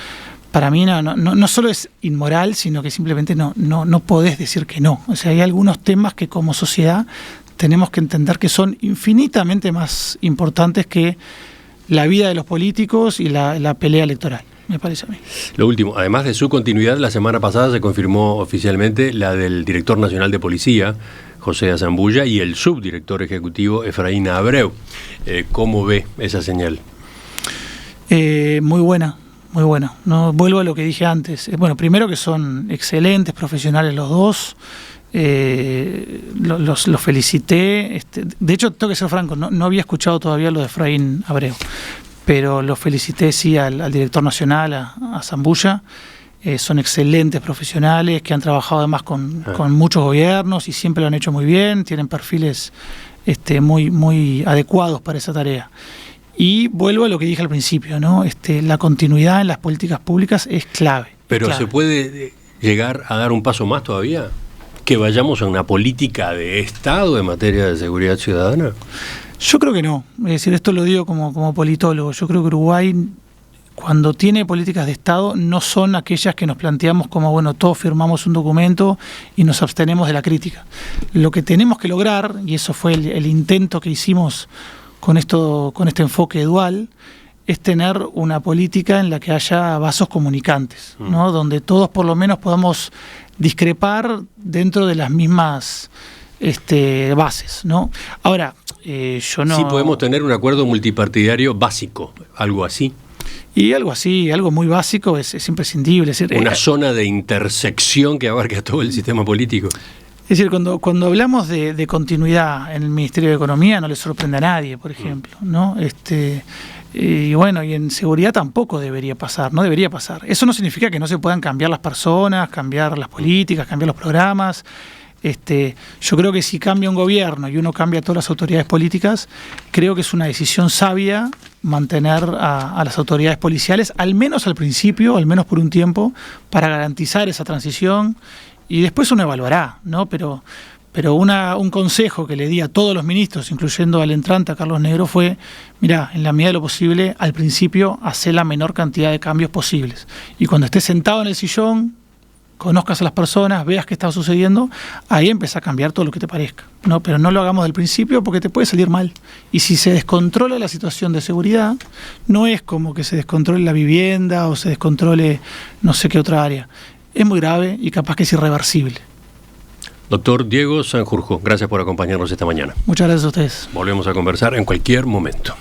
[SPEAKER 2] para mí no solo es inmoral, sino que simplemente no podés decir que no. O sea, hay algunos temas que como sociedad tenemos que entender que son infinitamente más importantes que la vida de los políticos y la pelea electoral, me parece a mí.
[SPEAKER 1] Lo último, además de su continuidad, la semana pasada se confirmó oficialmente la del director nacional de policía, José Azambulla, y el subdirector ejecutivo, Efraín Abreu. ¿Cómo ve esa señal?
[SPEAKER 2] Muy buena. Muy bueno. No, vuelvo a lo que dije antes. Bueno, primero que son excelentes profesionales los dos. Los felicité. De hecho, tengo que ser franco, no había escuchado todavía lo de Efraín Abreu, pero los felicité sí al director nacional, a Zambulla. Son excelentes profesionales que han trabajado además con muchos gobiernos y siempre lo han hecho muy bien. Tienen perfiles muy adecuados para esa tarea. Y vuelvo a lo que dije al principio, ¿no? La continuidad en las políticas públicas es clave.
[SPEAKER 1] Pero ¿se puede llegar a dar un paso más todavía? ¿Que vayamos a una política de Estado en materia de seguridad ciudadana?
[SPEAKER 2] Yo creo que no. Es decir, esto lo digo como politólogo. Yo creo que Uruguay, cuando tiene políticas de Estado, no son aquellas que nos planteamos como, bueno, todos firmamos un documento y nos abstenemos de la crítica. Lo que tenemos que lograr, y eso fue el intento que hicimos con este enfoque dual, es tener una política en la que haya vasos comunicantes, ¿no? Donde todos por lo menos podamos discrepar dentro de las mismas bases, ¿no? Ahora, yo no...
[SPEAKER 1] Sí podemos tener un acuerdo multipartidario básico, algo así.
[SPEAKER 2] Y algo así, algo muy básico es imprescindible. Es decir,
[SPEAKER 1] una zona de intersección que abarca todo el sistema político.
[SPEAKER 2] Es decir, cuando hablamos de continuidad en el Ministerio de Economía no le sorprende a nadie, por ejemplo, ¿no? Y bueno, y en seguridad tampoco debería pasar, no debería pasar. Eso no significa que no se puedan cambiar las personas, cambiar las políticas, cambiar los programas. Yo creo que si cambia un gobierno y uno cambia todas las autoridades políticas, creo que es una decisión sabia mantener a las autoridades policiales, al menos al principio, al menos por un tiempo, para garantizar esa transición, y después uno evaluará, ¿no? Pero un consejo que le di a todos los ministros, incluyendo al entrante, a Carlos Negro, fue, mirá, en la medida de lo posible, al principio, hacer la menor cantidad de cambios posibles. Y cuando estés sentado en el sillón, conozcas a las personas, veas qué está sucediendo, ahí empieza a cambiar todo lo que te parezca, ¿no? Pero no lo hagamos del principio porque te puede salir mal. Y si se descontrola la situación de seguridad, no es como que se descontrole la vivienda o se descontrole no sé qué otra área. Es muy grave y capaz que es irreversible.
[SPEAKER 1] Doctor Diego Sanjurjo, gracias por acompañarnos esta mañana.
[SPEAKER 2] Muchas gracias a ustedes.
[SPEAKER 1] Volvemos a conversar en cualquier momento.